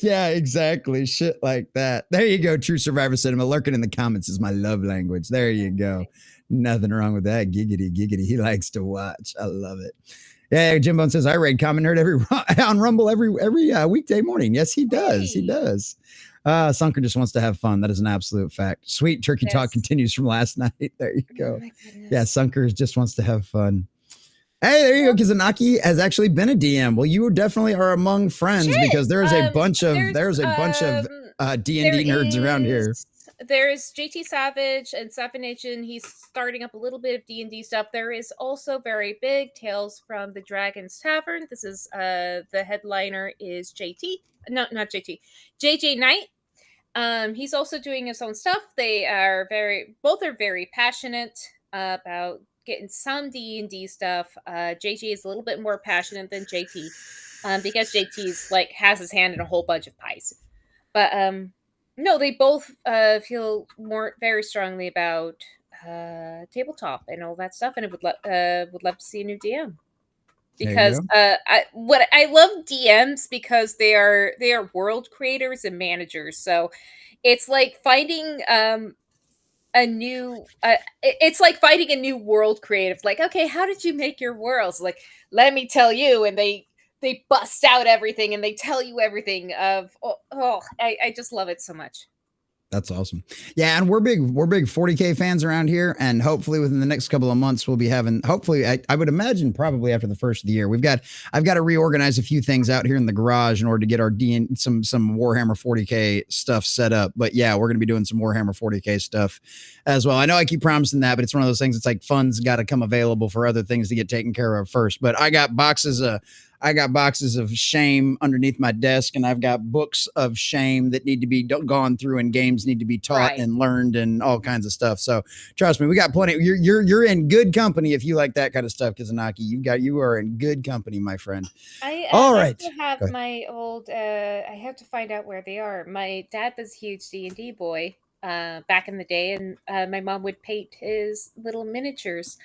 Yeah, exactly. Shit like that. There you go. True Survivor Cinema. Lurking in the comments is my love language. There you go. Nothing wrong with that. Giggity. He likes to watch. I love it. Yeah, Jimbone says I raid Common Nerd on Rumble every weekday morning. Yes, he does. He does. Sunker just wants to have fun. That is an absolute fact. Sweet turkey talk continues from last night. There you go. Yeah, Sunker just wants to have fun. Hey, there you go. Kizunaki has actually been a DM. Well, you definitely are among friends because there's a bunch of D&D nerds around here. There's JT Savage and Safination. He's starting up a little bit of D&D stuff. There is also very big Tales from the Dragon's Tavern. This is the headliner is JT. No, not JT. JJ Knight. He's also doing his own stuff. Both are very passionate about getting some D&D stuff. JJ is a little bit more passionate than JT because JT's like has his hand in a whole bunch of pies. But no, they both feel very strongly about tabletop and all that stuff, and would love to see a new DM. Because I love DMs because they are world creators and managers. So it's like finding it's like finding a new world creative. Like, okay, how did you make your worlds? Like, let me tell you, and they bust out everything and they tell you everything I just love it so much. That's awesome. Yeah, and we're big 40K fans around here, and hopefully within the next couple of months we'll be having. Hopefully, I would imagine probably after the first of the year, I've got to reorganize a few things out here in the garage in order to get our some Warhammer 40K stuff set up. But yeah, we're going to be doing some Warhammer 40K stuff as well. I know I keep promising that, but it's one of those things. It's like funds got to come available for other things to get taken care of first. But I got boxes of shame underneath my desk, and I've got books of shame that need to be gone through, and games need to be taught and learned and all kinds of stuff. So trust me, we got plenty. You're in good company if you like that kind of stuff, Kizunaki. You are in good company, my friend. I have my old. I have to find out where they are. My dad was a huge D&D boy. back in the day, and my mom would paint his little miniatures.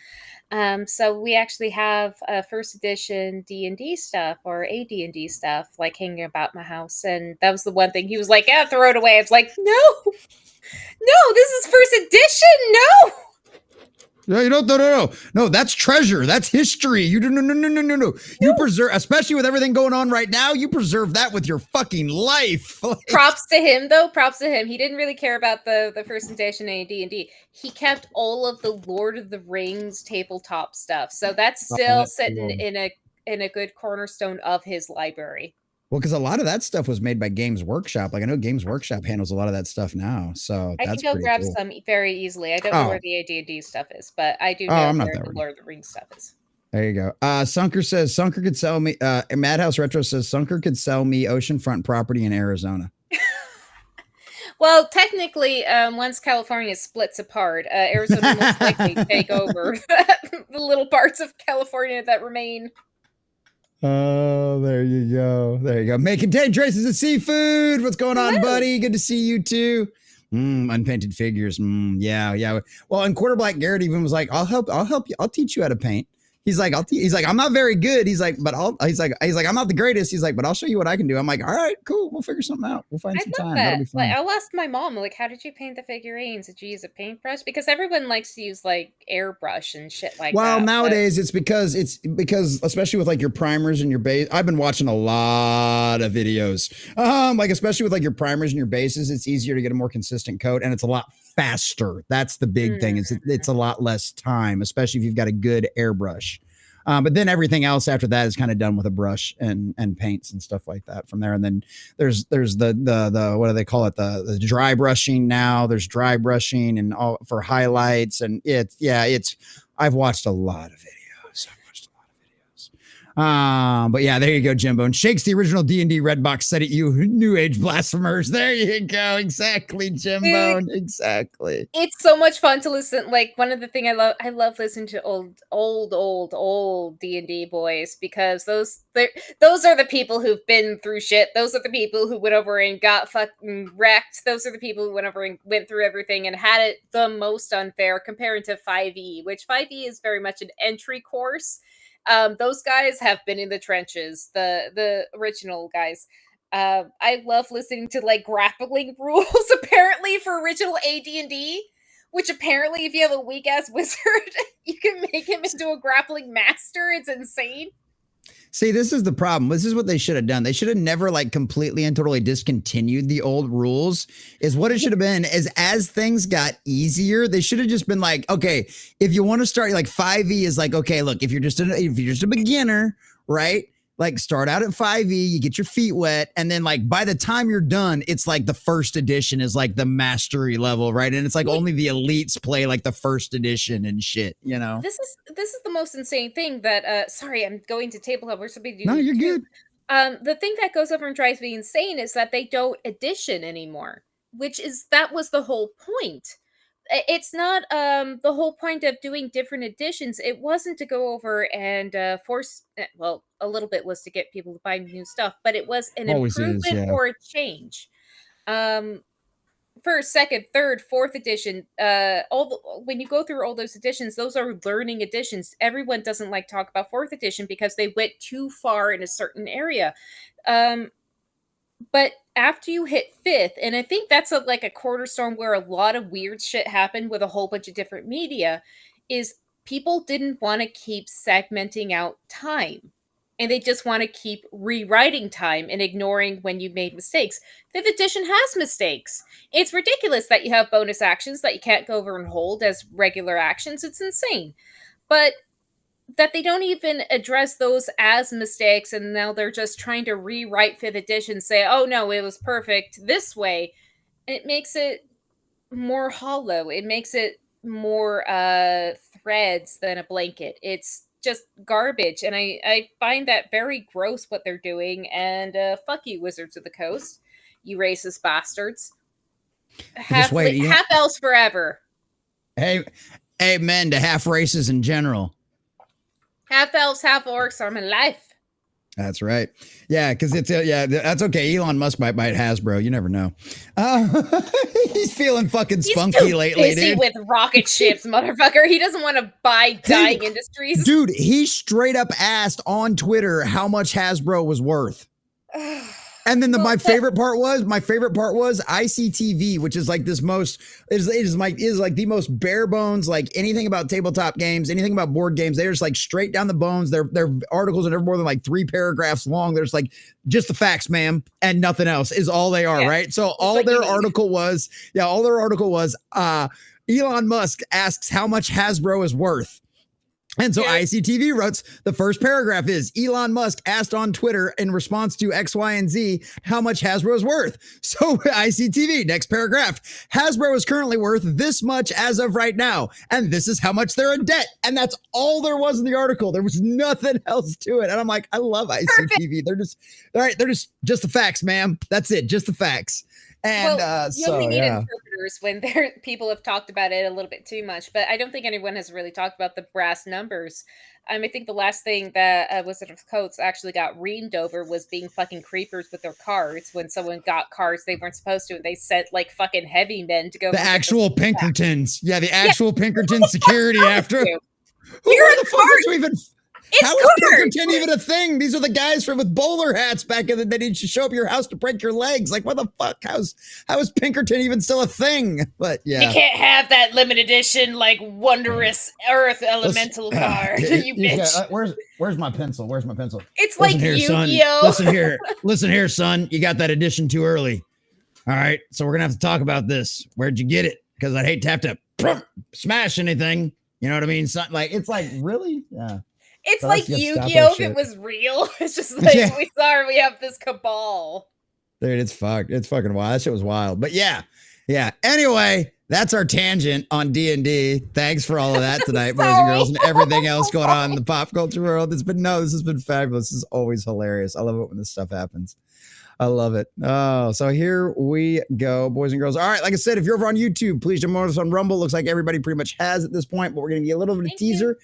So we actually have first edition D&D stuff or AD&D stuff like hanging about my house, and that was the one thing he was like, "Yeah, throw it away." I was like, "No, no, this is first edition. No." No, you don't. No. That's treasure. That's history. You do no. You preserve, especially with everything going on right now. You preserve that with your fucking life. Like, Props to him, though. Props to him. He didn't really care about the first edition AD&D. He kept all of the Lord of the Rings tabletop stuff, so that's still that's sitting cool. in a good cornerstone of his library. Well, because a lot of that stuff was made by Games Workshop. Like I know Games Workshop handles a lot of that stuff now, so I can that's go pretty grab cool. some very easily. I don't know where Oh, the AD&D stuff is, but I do oh, know I'm not where that the worried. Lord of the Rings stuff is. There you go. Sunker says Sunker could sell me. Madhouse Retro says Sunker could sell me oceanfront property in Arizona. Well, technically, once California splits apart, Arizona most likely take over the little parts of California that remain. Oh, there you go. There you go. Making day traces of seafood. What's going on, Hello. buddy? Good to see you too. Unpainted figures. Yeah. Well, and Quarter Black Garrett even was like, I'll help you. I'll teach you how to paint. He's like, he's like, I'm not very good. He's like, but he's like, I'm not the greatest. He's like, but I'll show you what I can do. I'm like, all right, cool. We'll figure something out. We'll find I some love time. That'll that. be Like, fun. I'll ask my mom, like, how did you paint the figurines? Did you use a paintbrush? Because everyone likes to use like airbrush and shit like Well, that. nowadays it's because especially with like your primers and your base. I've been watching a lot of videos. Like especially with like your primers and your bases, it's easier to get a more consistent coat and it's a lot faster. That's the big thing. It's a lot less time, especially if you've got a good airbrush. But then everything else after that is kind of done with a brush and paints and stuff like that from there. And then there's the what do they call it? The dry brushing now. There's dry brushing and all for highlights. And it's I've watched a lot of videos. But yeah, there you go, Jimbo. And Shakes the original D&D Redbox said it, you New Age blasphemers. There you go. Exactly, Jimbo. Exactly. It's so much fun to listen. Like one of the thing I love listening to old D&D boys because those are the people who've been through shit. Those are the people who went over and got fucking wrecked. Those are the people who went over and went through everything and had it the most unfair compared to 5e, which 5e is very much an entry course. Those guys have been in the trenches, the original guys. I love listening to like grappling rules apparently for original AD&D, which apparently if you have a weak ass wizard, you can make him into a grappling master. It's insane. See, this is the problem. This is what they should have done. They should have never like completely and totally discontinued the old rules. Is what it should have been is as things got easier, they should have just been like, okay, if you want to start like 5e is like, okay, look, if you're just a beginner, right? Like start out at 5e, you get your feet wet, and then like by the time you're done, it's like the first edition is like the mastery level, right? And it's like only the elites play like the first edition and shit, you know. This is the most insane thing that sorry, I'm going to tabletop where somebody No, you're good. The thing that goes over and drives me insane is that they don't edition anymore, that was the whole point. It's not the whole point of doing different editions. It wasn't to go over and force well, a little bit was to get people to buy new stuff, but it was an Always improvement is, yeah. or a change. First, second, third, fourth edition, when you go through all those editions, those are learning editions. Everyone doesn't like talk about fourth edition because they went too far in a certain area. But after you hit fifth, and I think that's like a cornerstone where a lot of weird shit happened with a whole bunch of different media, is people didn't want to keep segmenting out time. And they just want to keep rewriting time and ignoring when you made mistakes. Fifth edition has mistakes. It's ridiculous that you have bonus actions that you can't go over and hold as regular actions. It's insane. But that they don't even address those as mistakes, and now they're just trying to rewrite fifth edition, say, oh no, it was perfect this way. It makes it more hollow. It makes it more threads than a blanket. It's just garbage, and I find that very gross what they're doing, and fuck you, Wizards of the Coast, you racist bastards. Half elves forever. Hey, amen to half races in general. Half elves, half orcs are my life. That's right. Yeah, because it's yeah, that's okay. Elon Musk might bite Hasbro. You never know. He's feeling fucking He's spunky too lately, busy dude. with rocket ships, motherfucker. He doesn't want to buy dying industries. Dude, he straight up asked on Twitter how much Hasbro was worth. And then my favorite part was ICTV, which is like this most is like the most bare bones, like anything about tabletop games, anything about board games. They're just like straight down the bones. Their articles are never more than like 3 paragraphs long. There's like just the facts, ma'am, and nothing else is all they are, right? So all like their article was, Elon Musk asks how much Hasbro is worth. And so ICTV wrote, the first paragraph is Elon Musk asked on Twitter in response to X, Y, and Z how much Hasbro is worth. So ICTV, next paragraph, Hasbro is currently worth this much as of right now. And this is how much they're in debt. And that's all there was in the article. There was nothing else to it. And I'm like, I love ICTV. They're just, all right, they're just the facts, ma'am. That's it. Just the facts. And you only need interpreters when people have talked about it a little bit too much, but I don't think anyone has really talked about the brass numbers. I think the last thing that Wizard of Coast actually got reamed over was being fucking creepers with their cards when someone got cards they weren't supposed to, and they sent like fucking heavy men to go. The actual Pinkertons. Yeah, the actual Pinkerton security after. You're the fuck is you even... It's How is Pinkerton even a thing? These are the guys with bowler hats back in the day. They should show up at your house to break your legs. Like, what the fuck? How is Pinkerton even still a thing? But yeah, you can't have that limited edition like wondrous Earth elemental card. You bitch. Where's my pencil? Where's my pencil? It's like Yu-Gi-Oh. Listen here, son. You got that edition too early. All right, so we're gonna have to talk about this. Where'd you get it? Because I'd hate to have to smash anything. You know what I mean? So, like, it's like really, yeah. It's like Yu-Gi-Oh! If it was real. It's just like, we have this cabal. Dude, it's fucked. It's fucking wild. That shit was wild. But yeah. Anyway, that's our tangent on D&D. Thanks for all of that tonight, boys and girls, and everything else going on in the pop culture world. This has been fabulous. This is always hilarious. I love it when this stuff happens. I love it. Oh, so here we go, boys and girls. All right, like I said, if you're over on YouTube, please jump on us on Rumble. Looks like everybody pretty much has at this point, but we're going to get a little bit of teaser.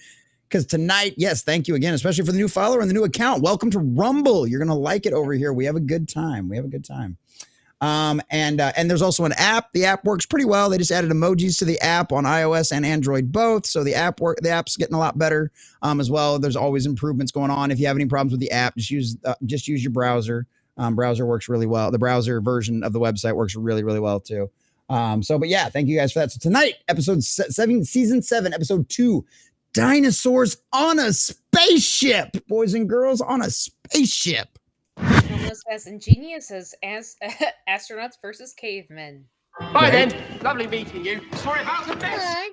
Because tonight, yes, thank you again, especially for the new follower and the new account. Welcome to Rumble. You're going to like it over here. We have a good time. And there's also an app. The app works pretty well. They just added emojis to the app on iOS and Android both. So the app's getting a lot better as well. There's always improvements going on. If you have any problems with the app, just use your browser. Browser works really well. The browser version of the website works really, really well too. But yeah, thank you guys for that. So tonight, season 7, episode 2. Dinosaurs on a spaceship, boys and girls, on a spaceship. Almost as ingenious as astronauts versus cavemen. Bye then. Lovely meeting you. Sorry about the mess.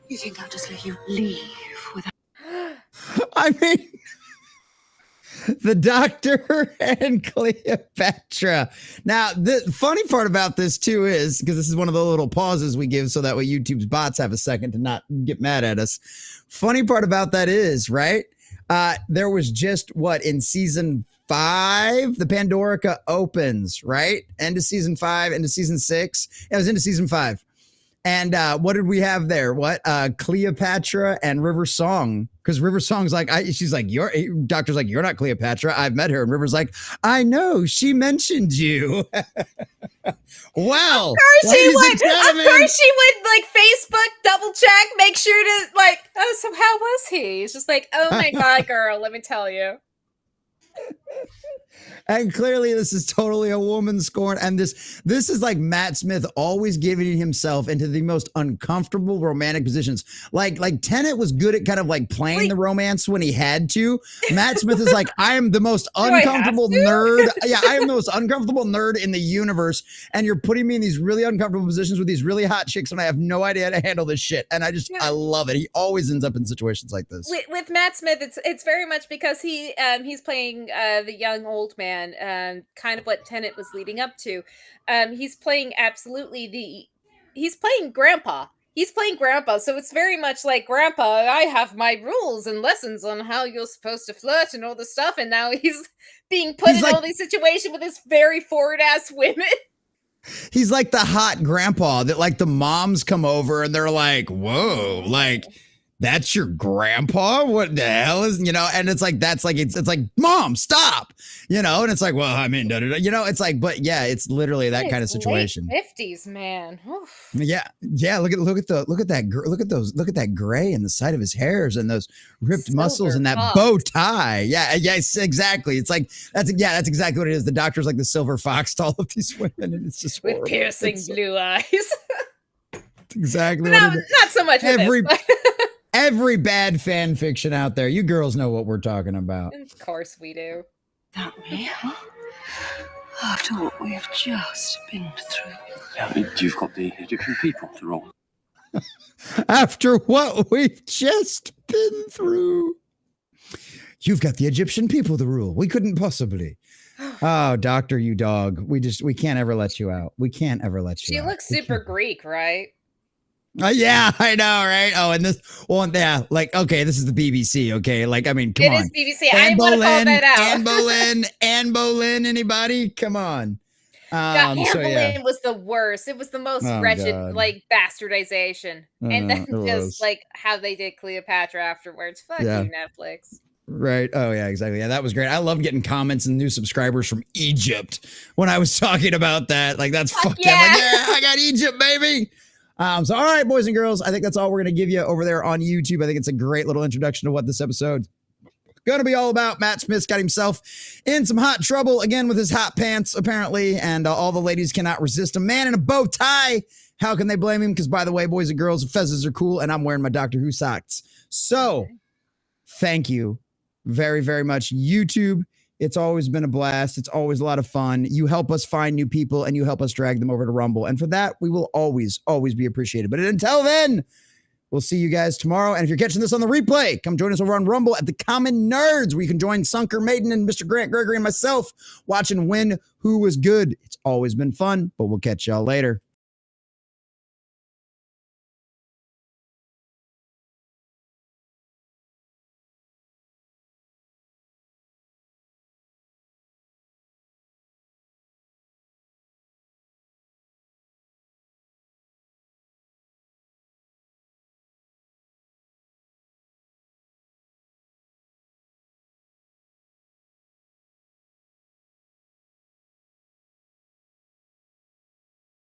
You think I'll just let you leave without... I mean... The Doctor and Cleopatra. Now, the funny part about this, too, is because this is one of the little pauses we give so that way YouTube's bots have a second to not get mad at us. Funny part about that is, right? There was just in season 5, the Pandorica opens, right? End of season 5, into season 6. It was into season 5. And what did we have there? Cleopatra and River Song. Because River Song's like, she's like, Doctor's like, you're not Cleopatra. I've met her. And River's like, I know. She mentioned you. Wow. Of course she would like Facebook double check, make sure to like, oh, so how was he? It's just like, oh my God, girl, let me tell you. And clearly this is totally a woman scorn. And this is like Matt Smith always giving himself into the most uncomfortable romantic positions. Like Tennant was good at kind of like playing the romance when he had to. Matt Smith is like, I am the most uncomfortable nerd. Yeah, I am the most uncomfortable nerd in the universe. And you're putting me in these really uncomfortable positions with these really hot chicks and I have no idea how to handle this shit. And I love it. He always ends up in situations like this. With Matt Smith, it's very much because he's playing the young old man. Kind of what Tenet was leading up to. He's playing he's playing grandpa. He's playing grandpa. So it's very much like, Grandpa, I have my rules and lessons on how you're supposed to flirt and all this stuff. And now he's being put in all these situations with this very forward ass women. He's like the hot grandpa that like the moms come over and they're like, whoa, like That's your grandpa? What the hell is, and it's like, it's like, mom, stop, and it's like, well, I mean, it's like, but yeah, it's literally that kind of situation. 50s, man. Oof. Yeah. Look at that gray in the side of his hairs and those ripped muscles and that bow tie. Yeah. Yes, exactly. It's like, that's exactly what it is. The doctor's like the silver fox to all of these women. And it's just with piercing blue eyes. Exactly. Not so much with every bad fan fiction out there. You girls know what we're talking about. Of course we do. That me, huh? After what we have just been through. Yeah, you've got the Egyptian people to rule. After what we've just been through. You've got the Egyptian people to rule. We couldn't possibly. Oh, doctor, you dog. We can't ever let you out. We can't ever let you out. She looks super Greek, right? Yeah, I know, right? Oh, and this one, yeah, like, okay, this is the BBC, okay? Like, I mean, come on. It is BBC. I didn't want to call that out. Anne Boleyn, anybody? Come on. God, Anne Boleyn was the worst. It was the most wretched, like, bastardization. And then just, like, how they did Cleopatra afterwards. Fuck you, Netflix. Right. Oh, yeah, exactly. Yeah, that was great. I love getting comments and new subscribers from Egypt when I was talking about that. Like, that's fucking, like, yeah, I got Egypt, baby. So, all right, boys and girls, I think that's all we're going to give you over there on YouTube. I think it's a great little introduction to what this episode going to be all about. Matt Smith's got himself in some hot trouble again with his hot pants, apparently, and all the ladies cannot resist a man in a bow tie. How can they blame him? Because, by the way, boys and girls, fezzes are cool, and I'm wearing my Doctor Who socks. So, thank you very, very much, YouTube. It's always been a blast. It's always a lot of fun. You help us find new people and you help us drag them over to Rumble. And for that, we will always, always be appreciated. But until then, we'll see you guys tomorrow. And if you're catching this on the replay, come join us over on Rumble at the Common Nerds, where you can join Sunker Maiden and Mr. Grant Gregory and myself watching Win Who Was Good. It's always been fun, but we'll catch y'all later.